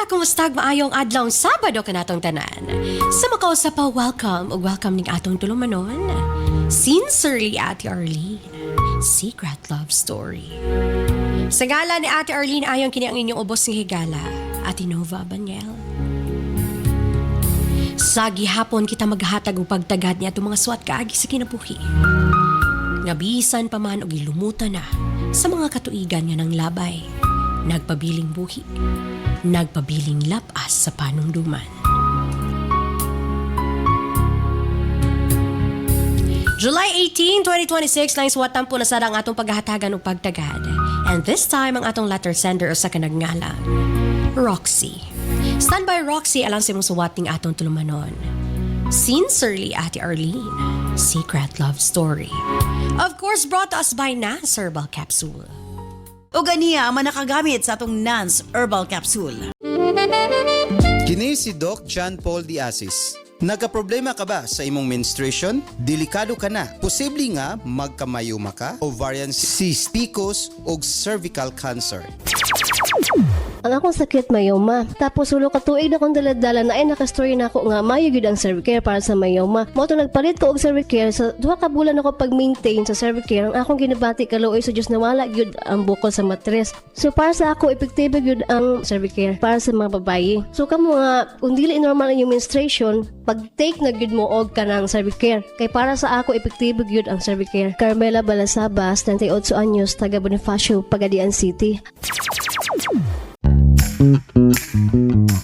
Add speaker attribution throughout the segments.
Speaker 1: kumusta maayong adlawng Sabado kanatong tanan. Sa makaw sa pa-welcome o welcome ning atong tulumanon. Sincerely, Ate Arlene. Secret Love Story. Sa ngala ni Ate Arlene ayon kini ang inyong ubos ng higala, Ate Nova Banyel. Sa gihapon kita maghatag og pagtagad niya itong mga suwat kaagi sa kinabuhi. Nabisan pa man og ilumutan na sa mga katuigan nga ng labay. Nagpabiling buhi, nagpabiling lapas sa panungduman. July 18, 2026 lang suwatan po na sa ang atong paghahatagan o pagtagad. And this time, ang atong letter sender o sa kanagngala, Roxy. Stand by Roxy alang sa mong suwating atong tulumanon. Sincerely, Ate Arlene. Secret Love Story. Of course, brought to us by Nance Herbal Capsule.
Speaker 2: O ganiya man nakagamit sa atong Nance Herbal Capsule.
Speaker 3: Kini si Doc John Paul Diasis. Nagka-problema ka ba sa imong menstruation? Delikado ka na. Posible nga magkamayuma ka, ovarian cyst, PCOS o cervical cancer.
Speaker 4: Ang akong sakit mayoma. Tapos ulo ka tuig na kong daladala na ay nakastory na ako nga mayo gyud ang Cervicare para sa mayoma. Mo to nagpalit ko og Cervicare sa duha ka bulan ako pag-maintain sa Cervicare. Ang akong ginabati kaluoy sa Dios nawala gyud ang bukol sa matres. So para sa ako epektibo gyud ang Cervicare para sa mga babayi. So kamo nga kung dili normal ang inyong menstruation, pag-take na gyud mo og kanang Cervicare. Kay para sa ako epektibo gyud ang Cervicare. Carmela Balasabas, 38 anyos, taga Bonifacio, Pagadian City.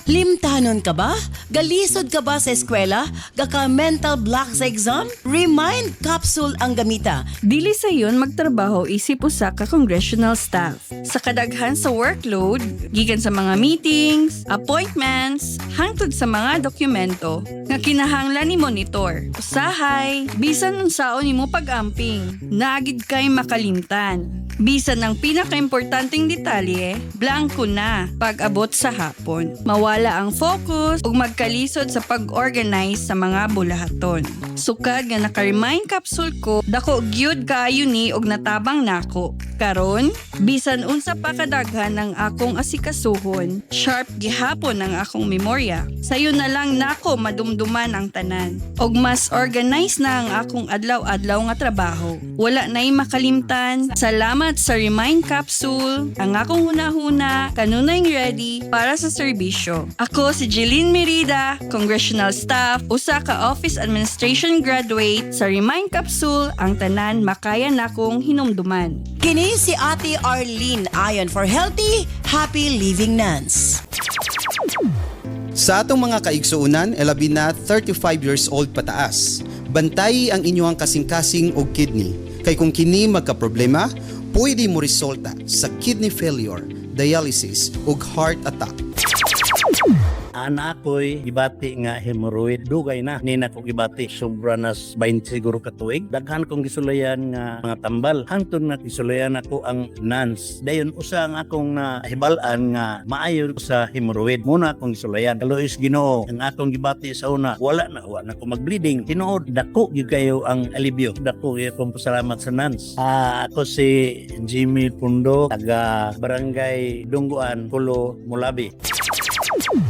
Speaker 2: Limtanon ka ba? Galisod ka ba sa eskwela? Gaka mental block sa exam? Remind Capsule ang gamita.
Speaker 5: Dili sa yon magtrabaho isip usa ka congressional staff. Sa kadaghan sa workload, gikan sa mga meetings, appointments, hangtod sa mga dokumento nga kinahanglan ni monitor. Usahay, bisan unsaon nimo pag-amping, naagid kay makalimtan. Bisan ng pinaka-importanting detalye, blanco na pag-abot sa hapon. Mawala ang focus ug magkalisod sa pag-organize sa mga bulahaton. Sukad nga naka-remind capsule ko, dako gyud kaayo ni og natabang nako. Karon, bisan unsa pa kadaghan ang akong asikasuhon, sharp gihapon ang akong memorya. Sayo na lang nako madumduman ang tanan. Og mas organize na ang akong adlaw-adlaw nga trabaho. Wala na'y makalimtan. Salamat sa Remind Capsule. Ang akong hunahuna, kanunay ready para sa serbisyo. Ako si Jeline Merida, Congressional Staff, usa ka Office Administration Graduate sa Remind Capsule, ang tanan makaya nakong hinumduman.
Speaker 2: Kini si Ate Arlene ayon for healthy, happy living Nance.
Speaker 3: Sa atong mga kaigsuunan, labi na 35 years old pataas. Bantayi ang inyong kasing-kasing og kidney. Kay kung kini magka-problema, pwede mo resulta sa kidney failure, dialysis ug heart attack.
Speaker 6: Anak ko'y gibati nga hemorrhoid. Dugay na. Nina ko gibati. Sobra na 20 siguro katuig. Daghan kong gisulayan nga mga tambal. Hangtod na gisulayan ako ang Nance. Dayon usa ang akong nahibalan nga maayon ko sa hemorrhoid. Muna akong gisulayan. Kalois Ginoo. Ang akong gibati sa una, wala na ko mag-bleeding. Tinuod, dako gyud kayo ang alibyo. Dako gyud akong pasalamat sa Nance. Ako si Jimmy Pundo, taga Barangay Dungguan, Kulo, Mulabi.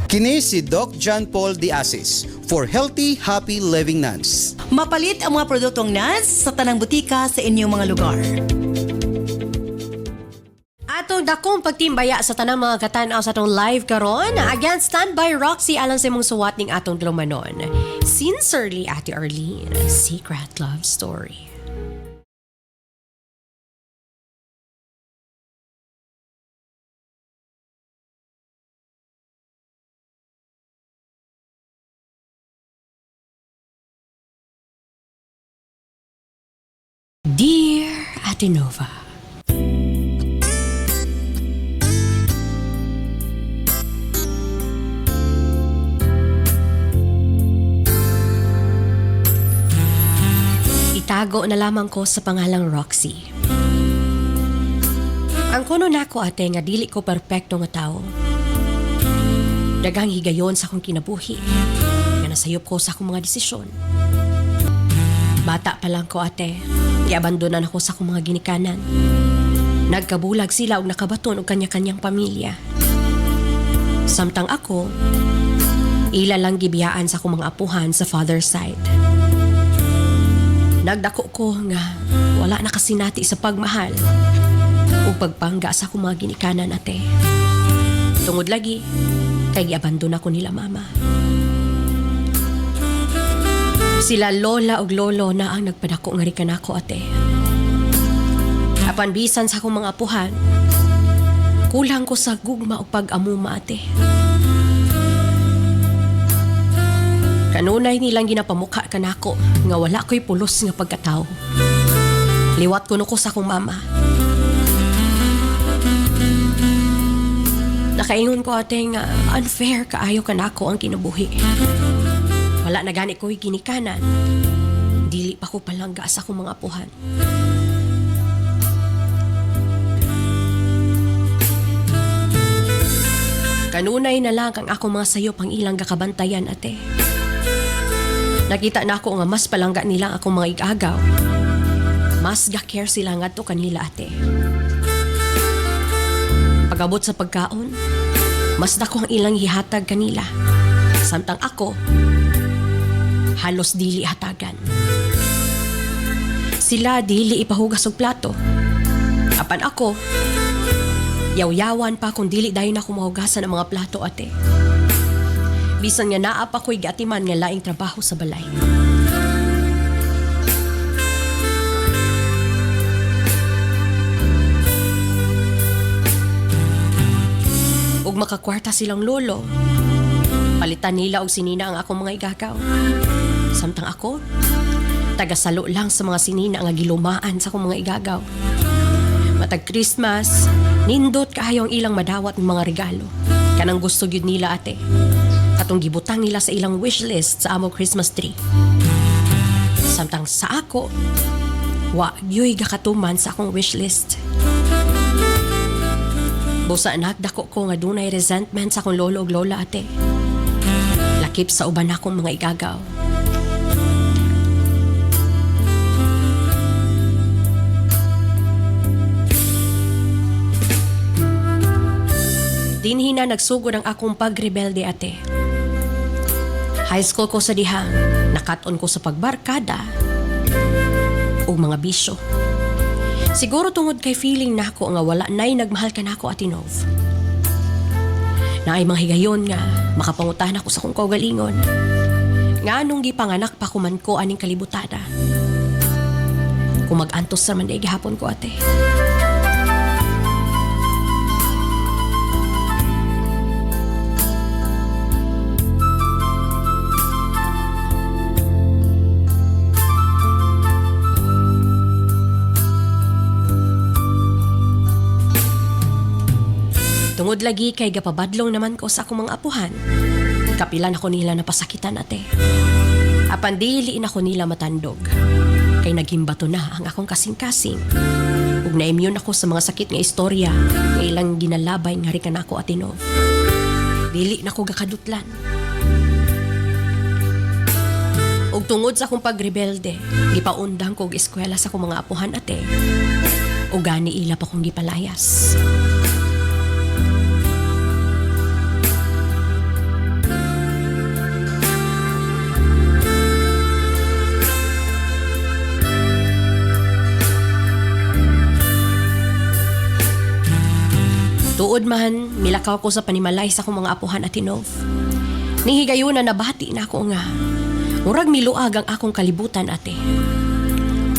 Speaker 3: Kini si Doc John Paul Diasis for healthy, happy living Nance.
Speaker 2: Mapalit ang mga produktong Nance sa tanang butika sa inyong mga lugar.
Speaker 1: Atong dakong pagtimbaya sa tanang mga katanaw sa atong live karon. Again, stand by Roxy alang sa mong suwat ning atong tulumanon. Sincerely, Ate Arlene. Secret Love Story. Dear Ate Nova, itago na lamang ko sa pangalang Roxy. Ang kuno nako ate nga dili ko perpekto nga tao. Dagang higayon sa akong kinabuhi nga nasayop ko sa akong mga desisyon. Bata pa lang ko ate, iabandonan ako sa akong mga ginikanan. Nagkabulag sila og nakabaton og kanya-kanyang pamilya. Samtang ako, ila lang gibiyaan sa akong mga apuhan sa father's side. Nagdako ko nga wala na kasinati sa pagmahal o pagpangga sa akong mga ginikanan ate. Tungod lagi, kay giabandon ako nila mama. Sila lola ug lolo na ang nagpadako nga rikan ako ate. Apan bisan sa akong mga apuhan, kulang ko sa gugma o pag-amuma ate. Kanunay nilang ginapamukha kanako nga wala ko'y pulos nga pagkatao. Liwat ko no ko sa akong mama. Nakaingon ko ate nga unfair kaayo kanako ang kinabuhi. Wala na gani ko'y ginikanan. Dili pa ko palangga sa akong mga apuhan. Kanunay na lang ang akong mga sayo pang ilang gakabantayan ate. Nakita na ako nga mas palangga nila akong mga igagaw. Mas ga-care sila nga to kanila ate. Pag-abot sa pagkaon, mas dako ang ilang hihatag kanila. Samtang ako, halos dili hatagan. Sila dili ipahugas og plato. Apan ako, yaw-yawan pa kung dili dayon ako mahugasan ang mga plato ate. Bisan nga naa pa ko'y gatiman nga laing trabaho sa balay. Ug makakwarta silang lolo, palitan nila og sinina ang akong mga igagaw. Samtang ako, tagasalo lang sa mga sinina nga gilumaan sa akong mga igagaw. Matag Christmas, nindot kaayo ang ilang madawat ng mga regalo. Kanang gusto gyud nila ate. Katong gibutang nila sa ilang wishlist sa among Christmas tree. Samtang sa ako, wa gyoy gakatuman sa akong wishlist. Busa nagdako ko nga dunay resentment sa akong lolo ug lola ate. Lakip sa uban akong mga igagaw. Dinhi na nagsugod ang akong pagrebelde ate. High school ko sa dihang, nakaton ko sa pagbarkada o mga bisyo. Siguro tungod kay feeling nako nga wala na'y nagmahal ka nako ati Nov. Naay mga higayon nga makapangutan ako sa kong kaugalingon. Nga nung gipanganak pa kuman ko aning kalibutada. Kung mag-antos naman ay gihapon ko ate. Tungod lagi kay gapabadlong naman ko sa akong mga apuhan. Kapilan ako nila napasakitan ate. Apan dili na ako nila matandog. Kay nagimbato na ang akong kasing-kasing. Ug na-immune ako sa mga sakit nga istorya nga ilang ginalabay nga rikan ako ate Nov. Dili na ko gakadutlan. Ug tungod sa akong pagrebelde, gipaundang ko og eskwela sa akong mga apuhan ate. Ug gani ila pa kong gipalayas. Tuod man, milakaw ko sa panimalay sa akong mga apuhan at Nov. Nihigayon na nabati na ako nga. Murag miluag ang akong kalibutan ate.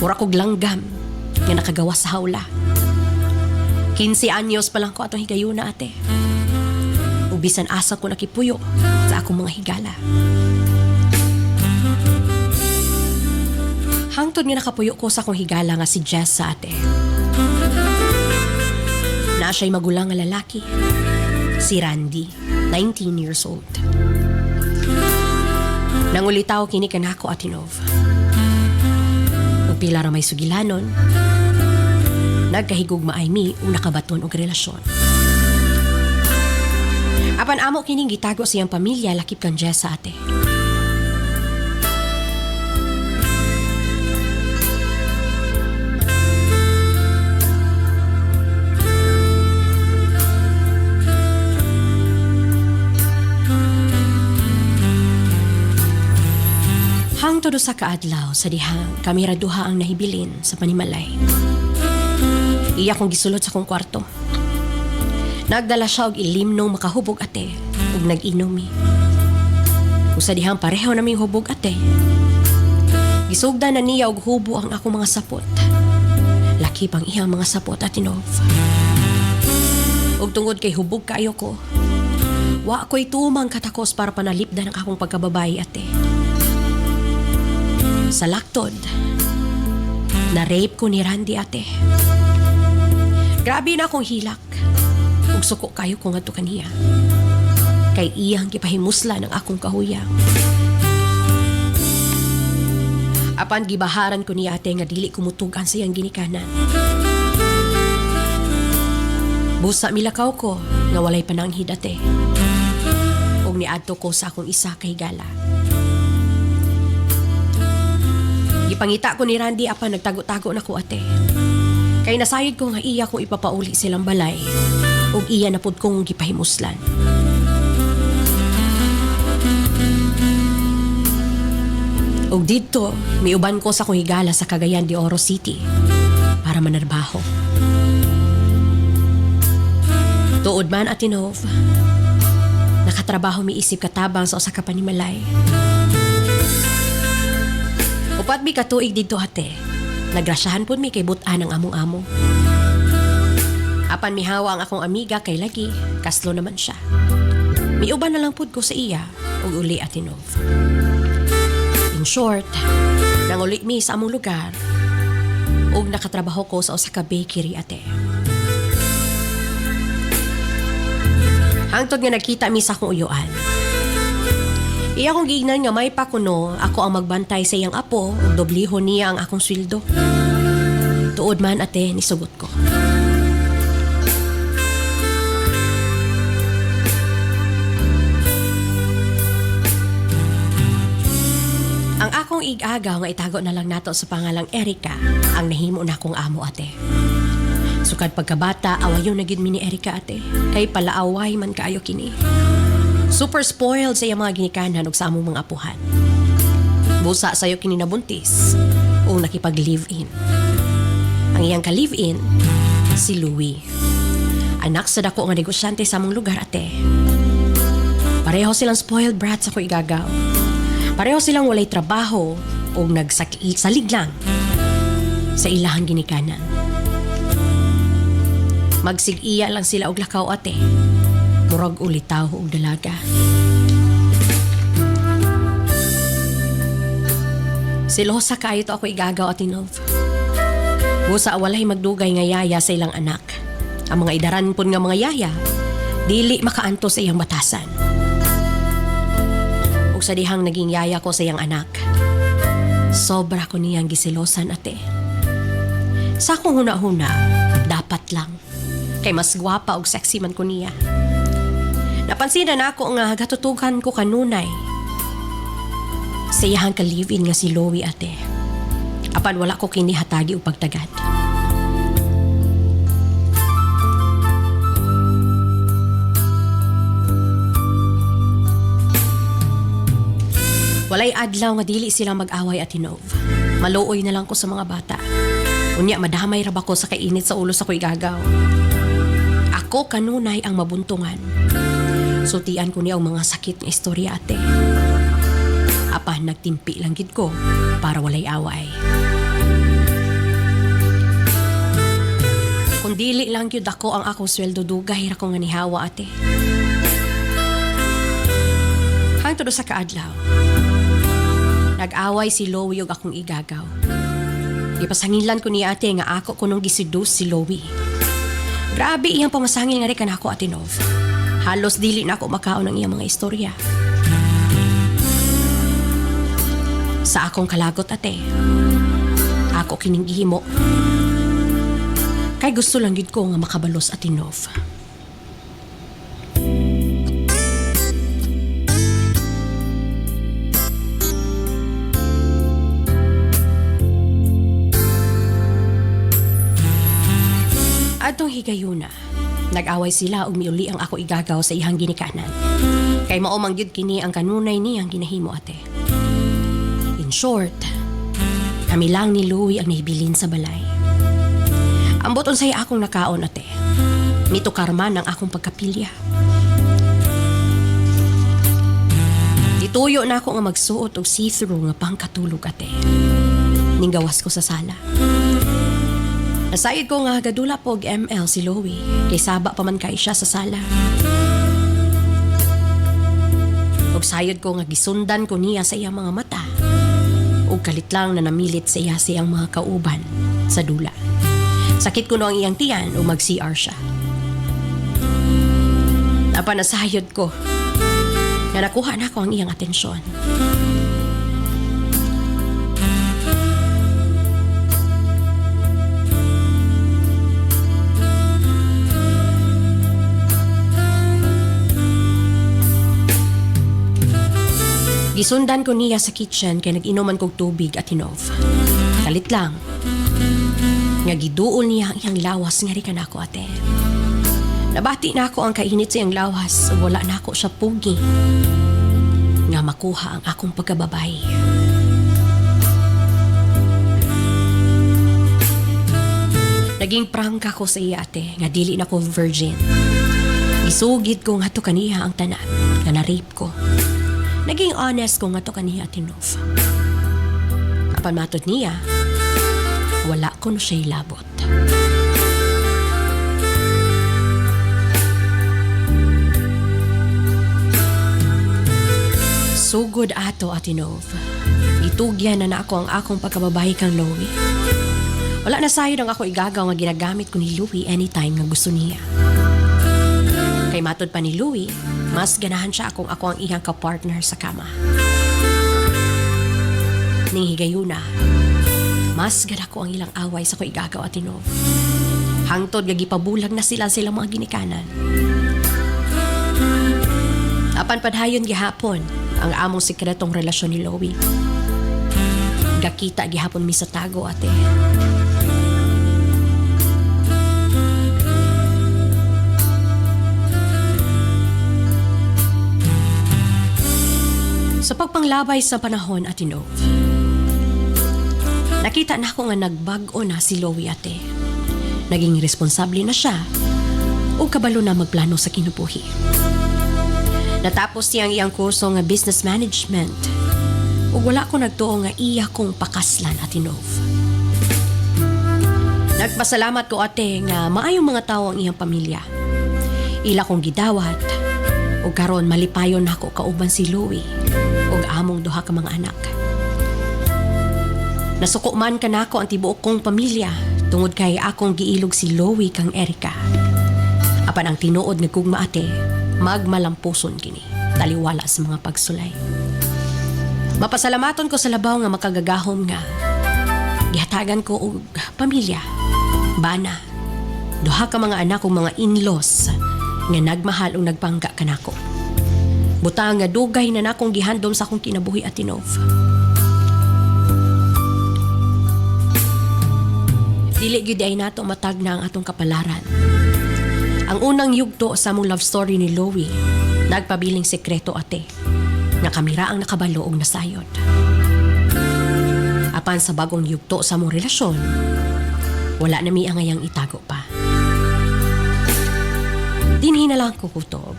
Speaker 1: Murag kog langgam nga nakagawa sa hawla. 15 anyos pa lang ko atong higayon na ate. Ubisan asa ko nakipuyo sa akong mga higala. Hangtod nga nakapuyo ko sa akong higala nga si Jess sa ate. Na siya'y magulang nga lalaki, si Randy, 19 years old. Nangulitaw kini kanako ati Nov. Ug pila ra may sugilanon, nagkahigugma ay mi ug nakabaton og relasyon. Apan amo kining gitago siyang pamilya lakip kang Jess sa ate. Hangtod sa kaadlaw sa dihang kamera duha ang nahibilin sa panimalay. Iya kong gisulod sa kong kwarto. Nagdala siya og ilimnong makahubog ate ug nag-inom mi. Ug sa dihang pareho naming hubog ate. Gisugdan na niya og hubo ang akong mga sapot. Laki pang iyang mga sapot atinov. Ug tungod kay hubog kaayo ko, wa ko'y tumang katakos para panalipdan ang akong pagkababae ate. Sa laktod, na-rape ko ni Randy ate. Grabe na akong hilak. Ug suko kayo ko ngadto kaniya. Kay iyang gipahimusla ng akong kahuyang. Apan gibaharan ko ni ate nga dili kumutugan sa iyang ginikanan. Busa milakaw ko nga walay pananghid ate. Ug niadto ko sa akong isa kay gala. Gipangita ko ni Randy apan nagtago-tago na ko ate. Kay nasayod ko nga iya kong ipapauli silang balay ug iya na pud kong gipahimuslan. Ug dito, miuban ko sa kong higala sa Cagayan de Oro City para manarbaho. Tuod man atinov, nakatrabaho mi isip katabang sa usa ka panimalay. Upat mi katuig dito ate, nagrasyahan pud mi kay but-an ang among-amo. Apan mihawa ang akong amiga kay lagi, kaslo naman siya. Miuban na lang pud ko sa iya ug uli atinov. In short, nanguli mi sa among lugar ug nakatrabaho ko sa usa ka bakery ate. Hangtod nga nakita mi sa akong uyuan. Iya kong giignan nga may pakuno, ako ang magbantay sa iyang apo ug dobliho niya ang akong sweldo. Tuod man ate nisugot ko. Ang akong ig-agaw nga itago na lang nato sa pangalang Erika ang nahimo na akong amo ate. Sukad pagkabata, awayon na gid mi ni Erika ate. Kay palaaway man kaayo kini. Super spoiled sa iyang mga ginikanan ug sa among mga apuhan. Busa sayo kini nabuntis o nakipag-live-in. Ang iyang ka-live-in, si Louie. Anak sa dako nga negosyante sa among lugar ate. Pareho silang spoiled brats ako igagaw. Pareho silang walay trabaho o nagsalig lang sa ilahang ginikanan. Magsig-iya lang sila og lakaw ate. Murag ulitaw og dalaga. Silosa kaayo to ako igagaw atinov. Busa walay magdugay nga yaya sa ilang anak. Ang mga idaran pun nga mga yaya, dili makaanto sa iyang batasan. Ug sa dihang naging yaya ko sa iyang anak, sobra ko niyang gisilosan ate. Sa akong huna-huna, dapat lang. Kay mas gwapa og sexy man ko niya. Napansin na ako nga gatutugan ko kanunay sa iyang ka-live-in nga si Louie ate. Apan wala ko kini hatagi og pagtagad. Walay adlaw nga dili silang mag-away atinov. Maluoy na lang ko sa mga bata. Unya madamay ra ba ko sa kainit sa ulo sa ko'y gagaw. Ako kanunay ang mabuntungan. Sutian ko niya ang mga sakit ng istorya ate. Apan nagtimpi lang gid ko para walay away. Kung dili lang yun ako ang akong sweldo dugay ra ko nga nihawa ate. Hangtod sa kaadlaw, nag-away si Louie ug akong igagaw. Ipasangilan ko ni ate nga ako kunong gisidus si Louie. Grabe iyang pamasangil nga rin kanako atinov. Halos dili na ako makaon ng iyang mga istorya. Sa akong kalagot ate, ako kining gihimo. Kay gusto lang gid ko nga makabalos atinov. Adtong higayuna, nag-away sila ug miuli ang ako igagaw sa ihang ginikanan. Kay mao man gyud kini ang kanunay niyang ginahimo ate. In In short, kami lang ni Louie ang nahibilin sa balay. Ambot unsay akong nakaon ate. Mito karman ang akong pagkapilya. Ituyo na ako nga magsuot og see-through nga pangkatulog ate. Ninggawas ko sa sala. Nasayod ko nga gadula po og ML si Louie. Kay saba pa man kay siya sa sala. Og sayod ko nga gisundan ko niya sa iyang mga mata. Og kalit lang na namilit sa iya siyang mga kauban sa dula. Sakit ko no ang iyang tiyan o mag-CR siya. Napanasayod ko na nakuha na ko ang iyang atensyon. Gisundan ko niya sa kitchen kay nag-inuman kog tubig at hinov. Kalit lang. Nga giduol niya ang iyang lawas nga rikan ako ate. Nabati na ako ang kainit sa iyang lawas. Wala na ako siya pugi. Nga makuha ang akong pagkababay. Naging prangka ko sa iya ate. Nga dili na ko virgin. Isugid ko nga to kaniya ang tanan. Nga na-rape ko. Naging honest ko nga to kaniya tinov. Apan matod niya, wala ko no siya'y labot. Sugod ato atinov. Itugyan na ako ang akong pagkababahay kang Louie. Wala na sayod ang ako igagaw nga ginagamit ko ni Louie anytime nga gusto niya. Kay matod pa ni Louie, mas ganahan siya ako ang iyang kapartner sa kama. Ning higayuna, mas gana ko ang ilang away sa ko igagaw atinov. Hangtod gagipabulag na sila mga ginikanan. Apan padhayon gihapon ang among sikretong relasyon ni Louie. Gakita gihapon mi sa tago ate. Sa pagpanglabay sa panahon atinov, nakita na ako nga nagbag-o na si Louie ate. Naging responsable na siya o kabalo na magplano sa kinubuhi. Natapos niyang iyang kurso nga business management ug wala ko nagtuo nga iya kong pakaslan atinov. Nagpasalamat ko ate nga maayong mga tao ang iyang pamilya. Ila kong gidawat ug karon malipayon nako kauban si Louie ug among duha ka mga anak. Nasuko man kanako ang tibuok kong pamilya tungod kay akong giilog si Louie kang Erica. Apan ang tinuod nga gugma ate, magmalampuson kini, taliwala sa mga pagsulay. Mapasalamaton ko sa labaw nga makagagahom nga gihatagan ko og pamilya, bana, duha ka mga anak ug mga in-laws nga nagmahal ug nagpangga kanako. Butang nga dugay na nakong gihandom sa akong kinabuhi atinov. Dili gyud ay nato matag na ang atong kapalaran. Ang unang yugto sa among love story ni Louie, nagpabiling sekreto ate, na kamera ang nakabalo og nasayod. Apan sa bagong yugto sa among relasyon, wala na mi angayang itago pa. Dinhi na lang ko kutob.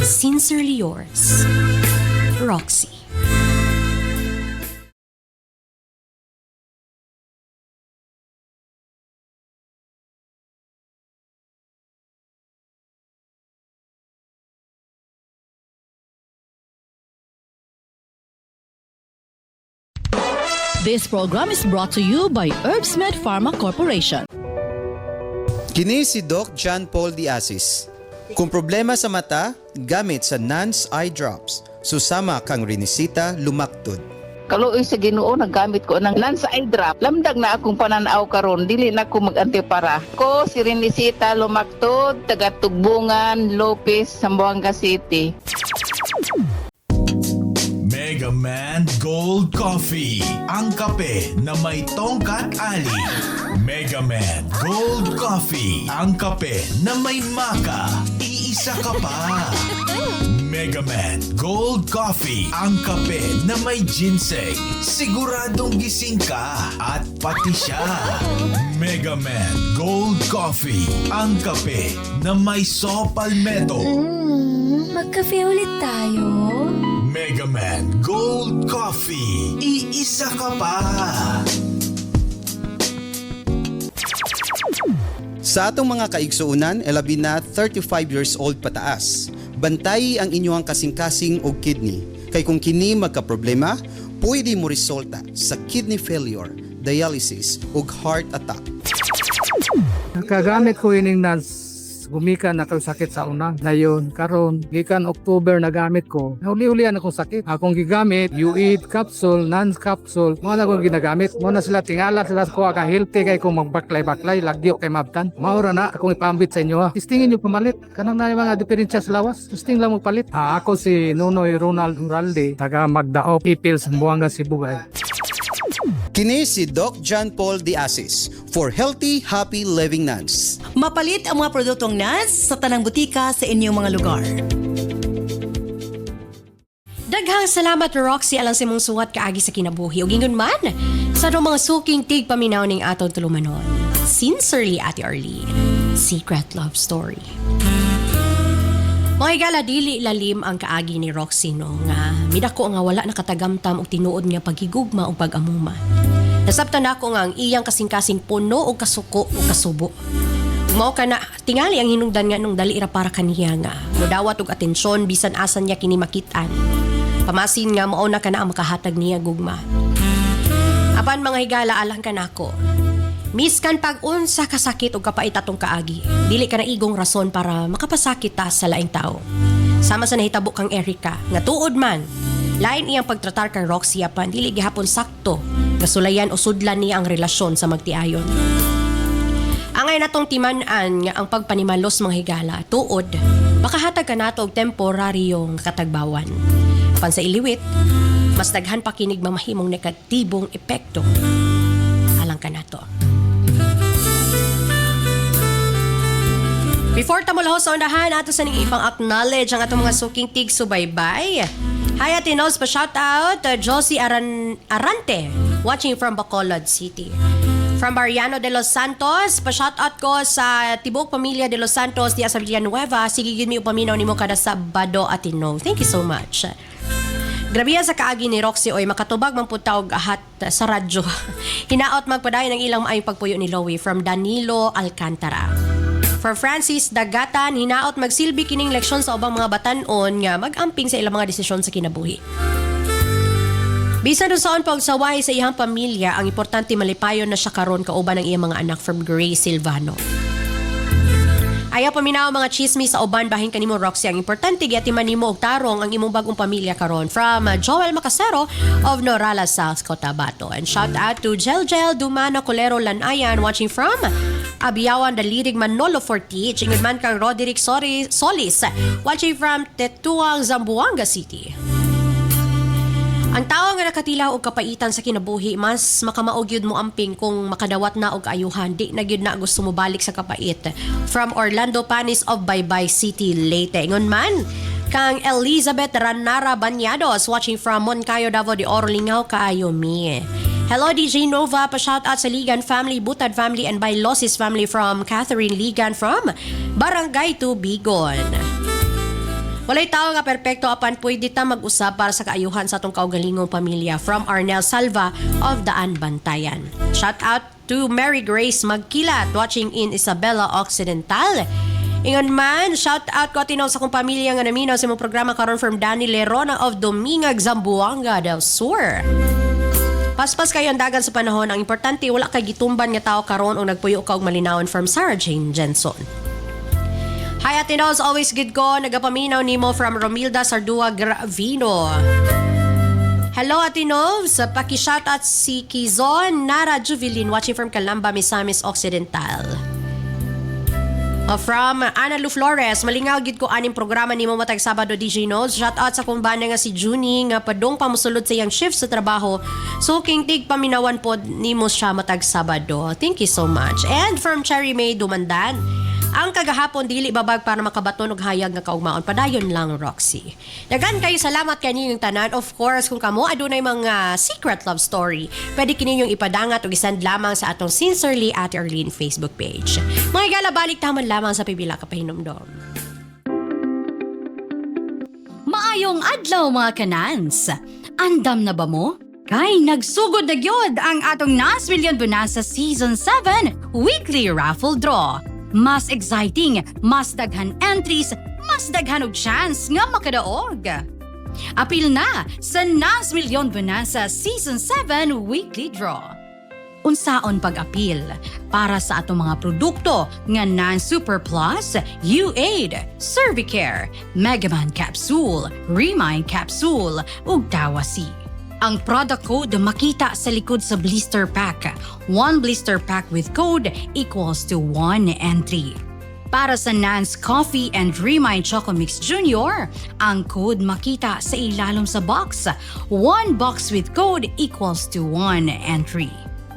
Speaker 1: Sincerely yours, Roxy.
Speaker 2: This program is brought to you by Herbsmed Pharma Corporation.
Speaker 3: Kini si Doc John Paul Diasis. Kung problema sa mata, gamit sa Nance Eye Drops. Susama kang rinisita lumaktod.
Speaker 7: Kaluoy sa Ginoo nagamit ko ng Nance Eye Drop. Lamdag na akong pananaw karon, dili na ko mag-antipara. Ko si Renisita Lumaktod, taga Tugbungan, Lopez, Zamboanga City.
Speaker 8: Mega Man Gold Coffee, ang kape na may tongkat ali. Mega Man Gold Coffee, ang kape na may maka. Iisa ka pa. Megaman Gold Coffee, ang kape na may ginseng. Siguradong gising ka at pati siya. Megaman Gold Coffee, ang kape na may saw palmetto.
Speaker 9: Magkape ulit tayo.
Speaker 8: Megaman Gold Coffee, iisa ka pa.
Speaker 3: Sa atong mga kaigsuunan, elabi na 35 years old pataas, bantay ang inyong kasing-kasing og kidney. Kay kung kini magka-problema, pwede mo resulta sa kidney failure, dialysis ug heart attack.
Speaker 10: Kagamit ko ining NANS, gumikan na kong sakit sa una. Ngayon, karon gikan October nagamit ko. Uli-ulian akong sakit. Akong gigamit, UID capsule, NANS capsule, mga na akong ginagamit. Muna sila tingala sila ko ka healthy kay kung magbaklay-baklay, lagyo kay mabtan. Maura na akong ipambit sa inyo. Testingin nyo pamalit. Kanang na yung mga diferensya sa lawas. Testing lang magpalit. Ako si Nunoy Ronald Uralde, taga Magdaop, Ipil, Sambuanga, Sibugay.
Speaker 3: Kini si Doc John Paul De Asis for Healthy, Happy Living NANS.
Speaker 2: Mapalit ang mga produktong NANS sa tanang butika sa inyong mga lugar.
Speaker 1: Daghang salamat Roxy alang sa mong suwat kaagi sa kinabuhi. Ug ingon man sa atong mga suking tig paminaw ning atong tulumanon. Sincerely, Ate Arlene. Secret Love Story. Mga higala, dili lalim ang kaagi ni Roxy no nga midako nga wala nakatagamtam og tinuod nga paghigugma o pag-amuma. Nasabtan nako nga ang iyang kasing-kasing puno o kasuko o kasubo. Mao kana tingali ang hinungdan nga nung dali ra para kaniya nga modawat og atensyon bisan asan niya kini makitaan. Pamasin nga mao na kana ang makahatag niya gugma. Apan mga higala alang kanako. Miskan pag-unsa kasakit o kapait atong kaagi, dili ka na igong rason para makapasakit ta sa laing tao. Sama sa nahitabo kang Erica, nga tuod man, lain iyang pagtratar kang Roxy apan dili gihapon sakto, gasulayan o sudlan niya ang relasyon sa magtiayon. Angay natong timan-an nga ang pagpanimalos mga higala, tuod, makahatag ka nato og temporaryong katagbawan. Apan sa iliwit, mas daghan pa kinig mamahimong negatibong epekto. Alang ka nato. Before tamulaho sa undahan, ato sa ning ipang acknowledge ang atong mga suking tig subaybay. Hi Ate Nels, pa-shoutout Josie Arante, watching from Bacolod City. From Mariano de los Santos, pa-shoutout ko sa tibok pamilya de los Santos di sa Villanueva. Sige gid mi upaminaw nimo kada Sabado, Ate No. Thank you so much. Grabe sa kaagi ni Roxy oy makatubag man pud taog ahat sa radyo. Hinaot magpadayon ang ilang maayong pagpuyo ni Loie from Danilo Alcantara. For Francis Dagatan, hinaot magsilbi kining leksyon sa ubang mga batan-on nga mag-amping sa ilang mga desisyon sa kinabuhi. Bisan doon sa pagsaway sa iyang pamilya, ang importante malipayon na siya karon kauban ng iyang mga anak from Grace Silvano. Ayaw paminaw mga chismis sa uban bahin kanimo Roxy. Ang importante giatiman nimo og tarong ang imong bagong pamilya karon from Joel Macasero of Norala, South Cotabato. And shout out to Jeljel Dumano Colero Lanayan watching from Abiyawan Dalirig Manolo Fortich. Ingod man kang Roderick Solis watching from Tetuang, Zamboanga City. Ang tao nga nakatilaw og kapaitan sa kinabuhi, mas makamaog yun mo amping kung makadawat na og ayuhan. Di na yun na gusto mo balik sa kapait. From Orlando Panis of Baybay City, Leyte. Ngon man, kang Elizabeth Ranara Banyados watching from Moncayo, Davao de Oro, Lingaw, kaayo mi. Hello DJ Nova, pa-shoutout sa Ligan family, Butad family, and Bailosis family from Catherine Ligan from Barangay Tubigon. Walay tao nga perpekto apan pwede ta mag-usap para sa kaayuhan sa atong kaugalingong pamilya from Arnel Salva of Daan Bantayan. Shout out to Mary Grace Magkilat watching in Isabela Occidental. Ingon man, shout out ko tinaw sa kong pamilya nga naminaw sa mong programa karon from Danny Lerona of Domingag, Zamboanga del Sur. Paspas kayo ang dagan sa panahon. Ang importante, wala kay gitumban nga tao karon o nagpuyo ka og malinawon from Sarah Jane Jenson. Hi Ate Nels, always good ko. Nagapaminaw nimo from Romilda Sardua Gravino. Hello Ate Nels, paki-shoutout si Kizon Nara Juvilin watching from Calamba, Misamis Occidental. From Ana Lu Flores, malingaw gid ko aning programa nimo matag Sabado DJ Nels. Shoutout sa kong banda nga si Junie nga padong pamusulod sa iyang shift sa trabaho. So king tig paminawan pod nimo siya matag Sabado. Thank you so much. And from Cherry May Dumandan, Ang kagahapon dili babag para makabaton og hayag nga kaugmaon padayon lang Roxy. Dagan kayo salamat kaninyong tanan. Of course, kung kamo adunay mga secret love story, pwede kininyong ipadangat o isend lamang sa atong Sincerely Ate Arlene Facebook page. Mga igala, balik taman lamang sa pipila ka pahinomdom.
Speaker 11: Maayong adlaw mga kanans. Andam na ba mo? Kay nagsugod na gyud ang atong Nas Million Bonanza Season 7 Weekly Raffle Draw. Mas exciting, mas daghan entries, mas daghan og chance nga makadaog. Apil na sa Nas Million Bonanza Season 7 Weekly Draw. Unsaon pag-apil para sa atong mga produkto nga Nan Super Plus, U8, Cervicare, Megaman Capsule, Remind Capsule ug Dawasi. Ang product code makita sa likod sa blister pack. 1 blister pack with code equals to 1 entry. Para sa Nans Coffee and Remind Choco Mix Junior, ang code makita sa ilalom sa box. 1 box with code equals to 1 entry.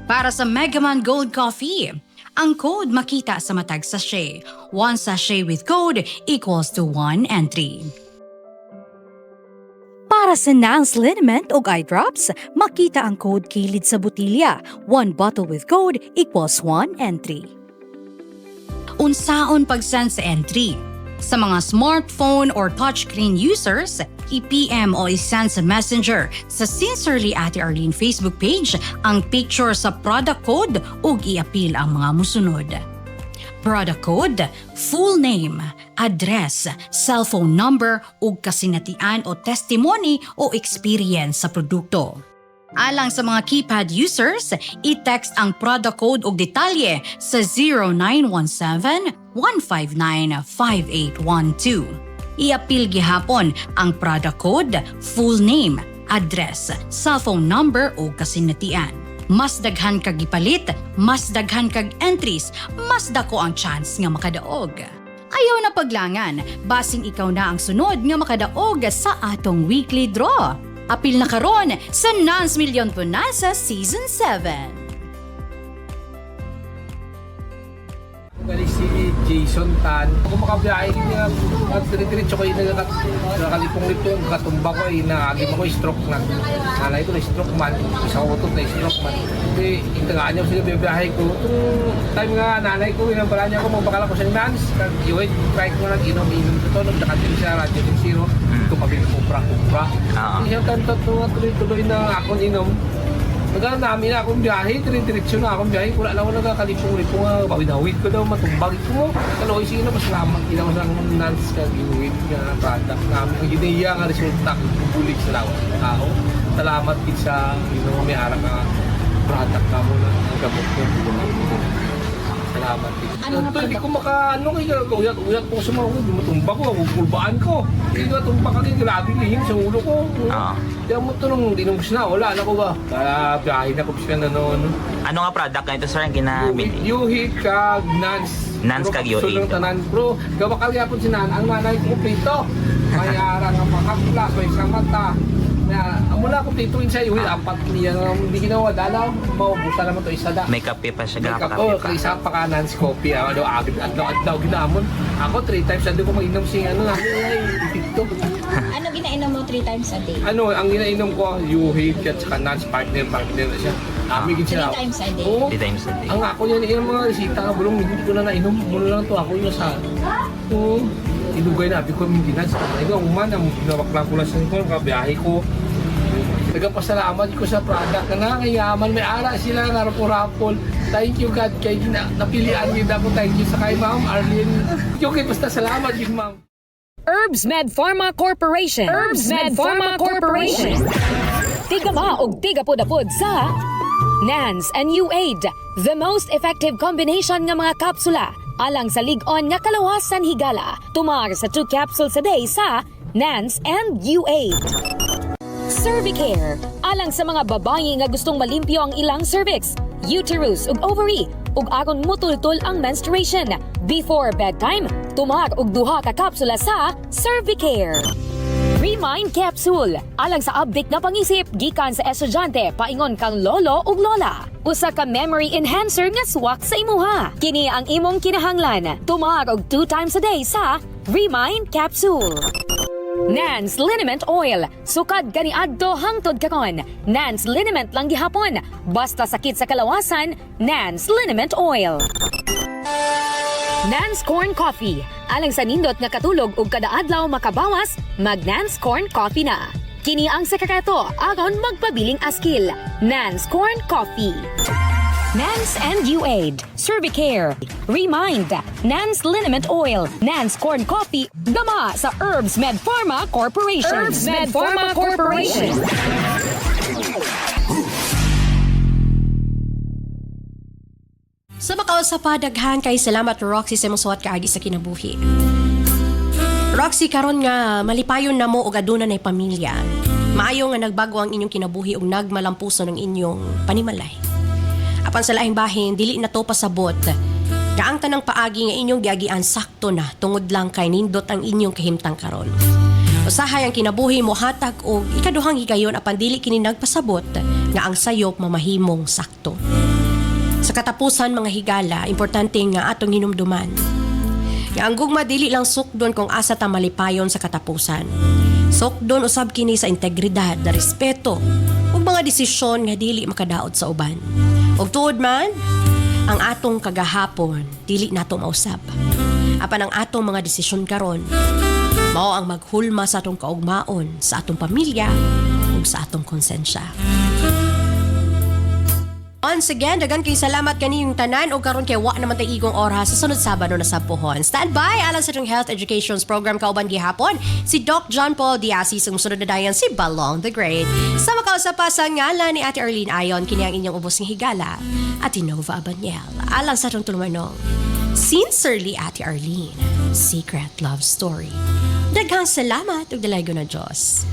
Speaker 11: Para sa Megaman Gold Coffee, ang code makita sa matag sachet. 1 sachet with code equals to 1 entry. Para sa Nans Liniment o eye drops, makita ang code kilid sa botilya. 1 bottle with code equals 1 entry. Unsaon pag-send sa entry? Sa mga smartphone or touchscreen users, i-PM o i-send sa Messenger sa Sincerely Ate Arlene Facebook page ang picture sa product code ug i-apil ang mga musunod. Product code, full name, address, cellphone number ug kasinatian o testimony o experience sa produkto. Alang sa mga keypad users, i-text ang product code ug detalye sa 0917-159-5812. I-apil gihapon ang product code, full name, address, cellphone number ug kasinatian. Mas daghan kag gipalit, mas daghan kag entries, mas dako ang chance nga makadaog. Ayaw na paglangan, basin ikaw na ang sunod nga makadaog sa atong weekly draw. Apil na karon sa Nans Million Bonanza Season 7.
Speaker 10: Bali si Jason Tan. Kung makabiyahe niya, at diretso ko yung nakakalipong-lipong, katumba ko ay naagim ako stroke na. Nanay ko na stroke man, isang utot na stroke man. Kasi intagaan niya ko sila biyahe ko. Itong time nga nanay ko, inambala niya ako, magbakala ko sa Nans. Kag-iwait, try ko na nag-inom-inom ito. Nagdakatin siya, Radio Team Zero. Ito mabili kupra-kupra. Isang kanto tuloy-tuloy na akong inom. Nagano namin na akong biyahe, diretso na akong biyahe. Wala lang ako nagkakalipong-lipong, bawid-hawid ko daw, matumbag ko. Kaloy sige na, masalamat kita ko sa Nans kag-inuwid nga product namin. Ang ginaya nga resulta, bulig sa lawas ng tao. Salamat din sa may harap na product na mo na gamot ko. Salamat din. Hindi ko uyat po sa mga matumba ko, kulbaan ko. Hindi matumba ka din, grabe lihim sa ulo ko. Kaya mo ito nung dinungos na, wala na ko ba? Kaya biyahe na ko siya na noon.
Speaker 12: Ano nga product na ito sir ang ginamit?
Speaker 10: U8 kag Nans.
Speaker 12: Nans kag U8.
Speaker 10: Sulong tanan bro. Gawakal yapon si Nan, ang nanay ko prito. Mayara nga makaklas, may isang mata. Mula ko pituin sa U8, 4 niya na hindi ginawa. Dalaw, maubusan naman ito isa da.
Speaker 12: May kape pa siya,
Speaker 10: May kape pa. Isa pa ka Nans coffee. Adlaw ginamon. Ako 3 times a day ko mag-inom siya. Ipito.
Speaker 9: Ano ginainom mo 3 times a day?
Speaker 10: Ang ginainom ko, U8 at saka Nans partner na siya. Amigin siya.
Speaker 9: 3 times a day?
Speaker 10: Oo.
Speaker 12: 3 times a day.
Speaker 10: Ang ako niya, yung mga resita nga bulong, hindi ko na nainom. Muna lang to ako yung sa... Oo. Ilugay na, abi ko yung Nans. Ito, ang umana, ginawaklang ko lang sa ito, kabiyahe ko. Nagpasalamat ko sa product na nangayaman. May ara sila nga rapol-rapol. Thank you God kay napilian niyo ako. Thank you sa kay Ma'am Arlene. Okay, basta salamat din Ma'am.
Speaker 13: Herbs Med Pharma Corporation. Herbs Med Pharma Corporation. Tigama og tigapod-apod sa Nans and U8. The most effective combination ng mga kapsula alang sa lig-on nga kalawasan higala. Tumar sa 2 capsules a day sa Nans and U8. Cervicare, alang sa mga babae nga gustong malimpyo ang ilang cervix, uterus ug ovary, ug aron mutultol ang menstruation. Before bedtime, tumar og 2 ka kapsula sa Cervicare. Remind Capsule. Alang sa update na pangisip, gikan sa estudyante, paingon kang lolo ug lola. Usa ka memory enhancer nga swak sa imuha. Kini ang imong kinahanglan. Tumag og 2 times a day sa Remind Capsule. Nans Liniment Oil. Sukad gani adto hangtod karon. Nans Liniment lang gihapon. Basta sakit sa kalawasan, Nans Liniment Oil. Nans Corn Coffee. Alang sa nindot nga katulog ug kada adlaw makabawas, mag Nans Corn Coffee na. Kini ang sekreto aron magpabiling askil. Nans Corn Coffee. Nans and UAID, Cervicare, Remind, Nans Liniment Oil, Nans Corn Coffee, gama sa Herbs Med Pharma Corporation. Herbs Med Pharma Corporation.
Speaker 1: Sa makausapadaghang kay salamat Roxy sa mong suwat kaagi sa kinabuhi. Roxy, karon nga malipayon na mo og aduna nay pamilya. Maayo nga nagbago ang inyong kinabuhi ug nagmalampuson ang inyong panimalay. Apan sa laing bahin, dili na to pasabot. Kaang tanang paagi nga inyong giagian sakto na tungod lang kay nindot ang inyong kahimtang karon. Usahay ang kinabuhi mo hatag og ikaduhang higayon apan dili kini nagpasabot nga ang sayop mamahimong sakto. Sa katapusan mga higala, importante nga atong hinumduman. Nga ang gugma dili lang sukdon kung asa ta malipayon sa katapusan. Sukdon usab kini sa integridad, na respeto ug mga desisyon nga dili makadaot sa uban. Ug tuod man, ang atong kagahapon dili nato mausab. Apan ang atong mga desisyon karon mao ang maghulma sa atong kaugmaon, sa atong pamilya ug sa atong konsensya. Once again, dagan kay salamat kaniyong tanan o karon kay wa naman tay igong oras sa sunod Sabado na sabpuhon. Stand by alang sa itong Health Educations Program kauban gihapon si Doc John Paul Diasi sa susunod na dayon si Balong the Great. Sa makausap pa sa ngalan ni Ate Arlene Ayon kini ang inyong ubos ng higala at Nova Abanyel. Alang sa itong tulumanong Sincerely Ate Arlene, Secret Love Story. Daghang salamat ug dalaygo na Diyos.